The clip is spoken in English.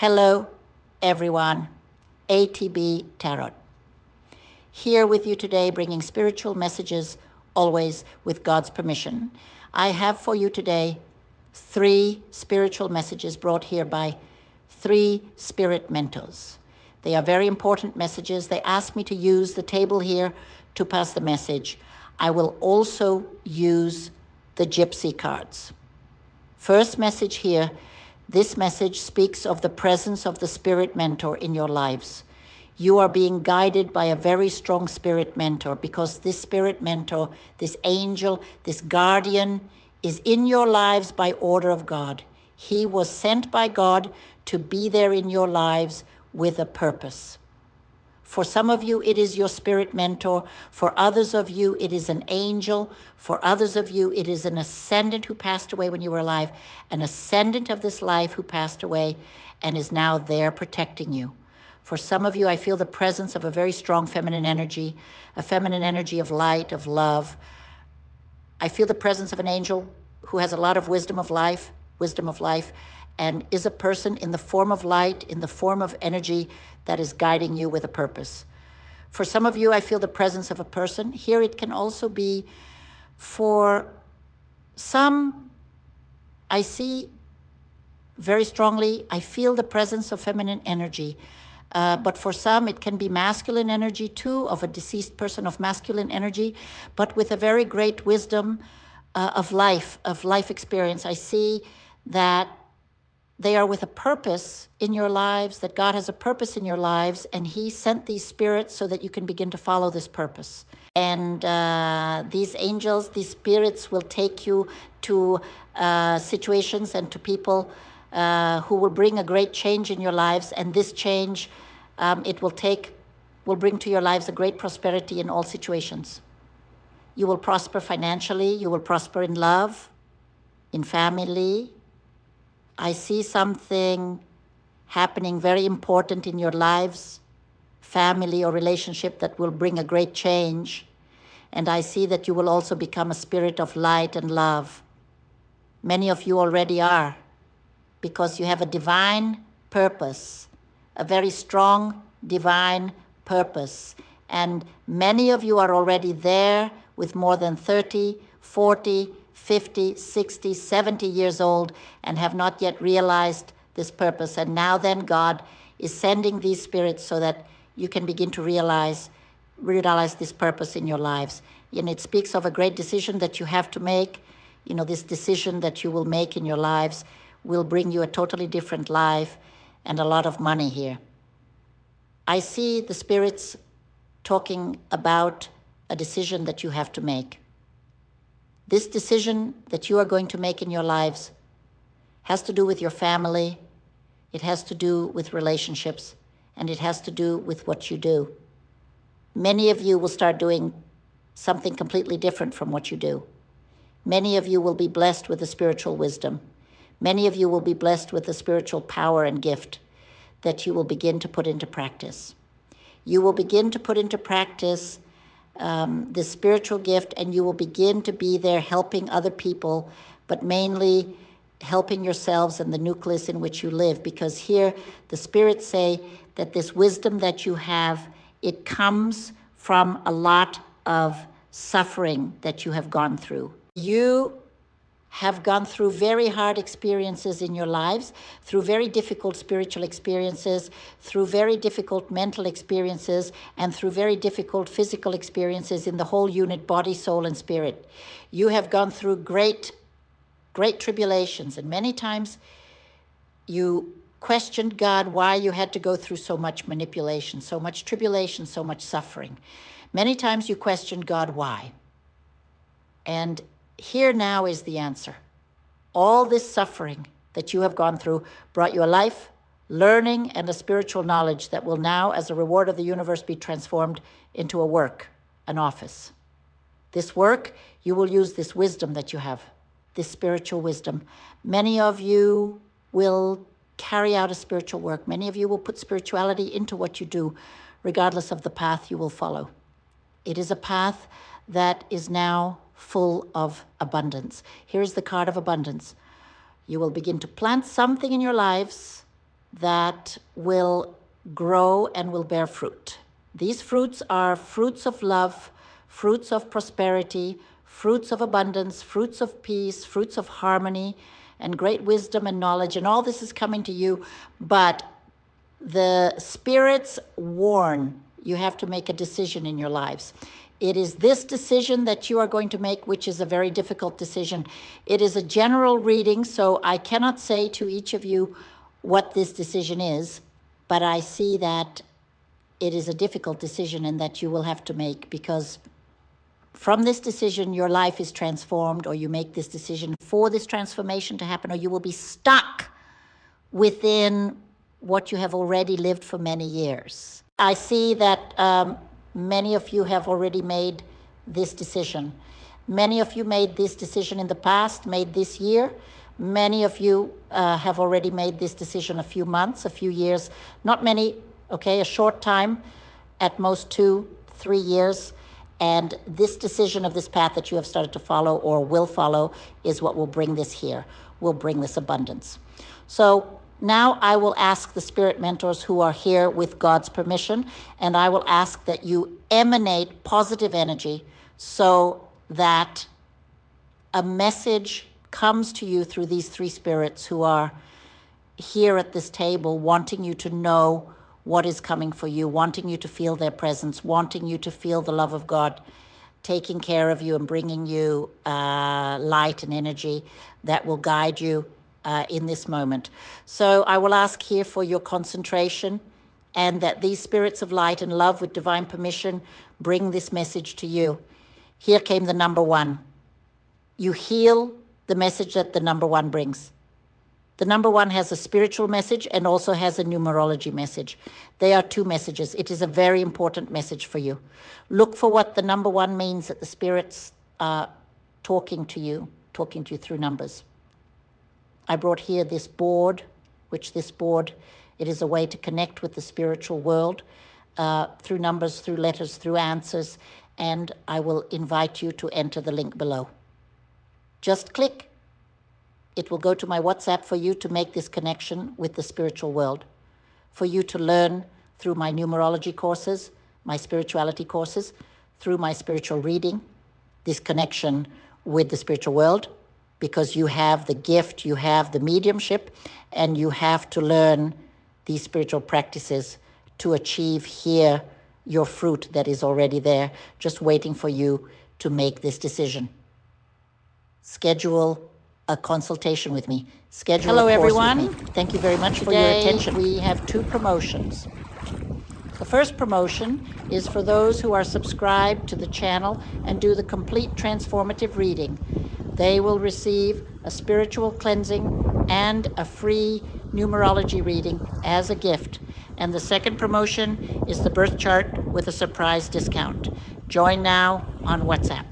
Hello, everyone. ATB Tarot. Here with you today, bringing spiritual messages, always with God's permission. I have for you today 3 spiritual messages brought here by 3 spirit mentors. They are very important messages. They asked me to use the table here to pass the message. I will also use the gypsy cards. First message here. This message speaks of the presence of the spirit mentor in your lives. You are being guided by a very strong spirit mentor because this spirit mentor, this angel, this guardian is in your lives by order of God. He was sent by God to be there in your lives with a purpose. For some of you, it is your spirit mentor. For others of you, it is an angel. For others of you, it is an ascendant who passed away when you were alive, an ascendant of this life who passed away and is now there protecting you. For some of you, I feel the presence of a very strong feminine energy, a feminine energy of light, of love. I feel the presence of an angel who has a lot of wisdom of life, and is a person in the form of light, in the form of energy that is guiding you with a purpose. For some of you, I feel the presence of a person. Here it can also be for some, I see very strongly, I feel the presence of feminine energy. But for some, it can be masculine energy too, of a deceased person, of masculine energy, but with a very great wisdom of life experience. I see that they are with a purpose in your lives, that God has a purpose in your lives, and He sent these spirits so that you can begin to follow this purpose. And these angels, these spirits will take you to situations and to people who will bring a great change in your lives. And this change, will bring to your lives a great prosperity in all situations. You will prosper financially, you will prosper in love, in family. I see something happening very important in your lives, family or relationship, that will bring a great change. And I see that you will also become a spirit of light and love. Many of you already are, because you have a divine purpose, a very strong divine purpose. And many of you are already there with more than 30, 40, 50, 60, 70 years old and have not yet realized this purpose. And now then God is sending these spirits so that you can begin to realize this purpose in your lives. And it speaks of a great decision that you have to make. You know, this decision that you will make in your lives will bring you a totally different life and a lot of money here. I see the spirits talking about a decision that you have to make. This decision that you are going to make in your lives has to do with your family, it has to do with relationships, and it has to do with what you do. Many of you will start doing something completely different from what you do. Many of you will be blessed with the spiritual wisdom. Many of you will be blessed with the spiritual power and gift that you will begin to put into practice. You will begin to put into practice this spiritual gift, and you will begin to be there helping other people, but mainly helping yourselves and the nucleus in which you live. Because here the spirits say that this wisdom that you have, it comes from a lot of suffering that you have gone through. You have gone through very hard experiences in your lives, through very difficult spiritual experiences, through very difficult mental experiences, and through very difficult physical experiences in the whole unit, body, soul, and spirit. You have gone through great tribulations, and many times you questioned God why you had to go through so much manipulation, so much tribulation, so much suffering. Many times you questioned God why. And here now is the answer. All this suffering that you have gone through brought you a life, learning, and a spiritual knowledge that will now, as a reward of the universe, be transformed into a work, an office. This work, you will use this wisdom that you have, this spiritual wisdom. Many of you will carry out a spiritual work. Many of you will put spirituality into what you do, regardless of the path you will follow. It is a path that is now full of abundance. Here's the card of abundance. You will begin to plant something in your lives that will grow and will bear fruit. These fruits are fruits of love, fruits of prosperity, fruits of abundance, fruits of peace, fruits of harmony, and great wisdom and knowledge. And all this is coming to you, but the spirits warn you have to make a decision in your lives. It is this decision that you are going to make, which is a very difficult decision. It is a general reading, so I cannot say to each of you what this decision is, but I see that it is a difficult decision and that you will have to make, because from this decision, your life is transformed, or you make this decision for this transformation to happen, or you will be stuck within what you have already lived for many years. I see that many of you have already made this decision. Many of you made this decision in the past, made this year. Many of you have already made this decision a few months, a few years. Not many, okay, a short time, at most 2-3 years. And this decision of this path that you have started to follow or will follow is what will bring this here, will bring this abundance. So now I will ask the spirit mentors who are here with God's permission, and I will ask that you emanate positive energy so that a message comes to you through these three spirits who are here at this table, wanting you to know what is coming for you, wanting you to feel their presence, wanting you to feel the love of God taking care of you and bringing you light and energy that will guide you in this moment. So I will ask here for your concentration, and that these spirits of light and love with divine permission bring this message to you. Here came the number one. You heal the message that the number one brings. The number one has a spiritual message and also has a numerology message. They are two messages. It is a very important message for you. Look for what the number one means, that the spirits are talking to you through numbers. I brought here this board, which this board, it is a way to connect with the spiritual world through numbers, through letters, through answers, and I will invite you to enter the link below. Just click. It will go to my WhatsApp for you to make this connection with the spiritual world, for you to learn through my numerology courses, my spirituality courses, through my spiritual reading, this connection with the spiritual world, because you have the gift, you have the mediumship, and you have to learn these spiritual practices to achieve here your fruit that is already there, just waiting for you to make this decision. Schedule a consultation with me. Schedule Hello, a course everyone. with me. Thank you very much for your attention. We have two promotions. The first promotion is for those who are subscribed to the channel and do the complete transformative reading. They will receive a spiritual cleansing and a free numerology reading as a gift. And the second promotion is the birth chart with a surprise discount. Join now on WhatsApp.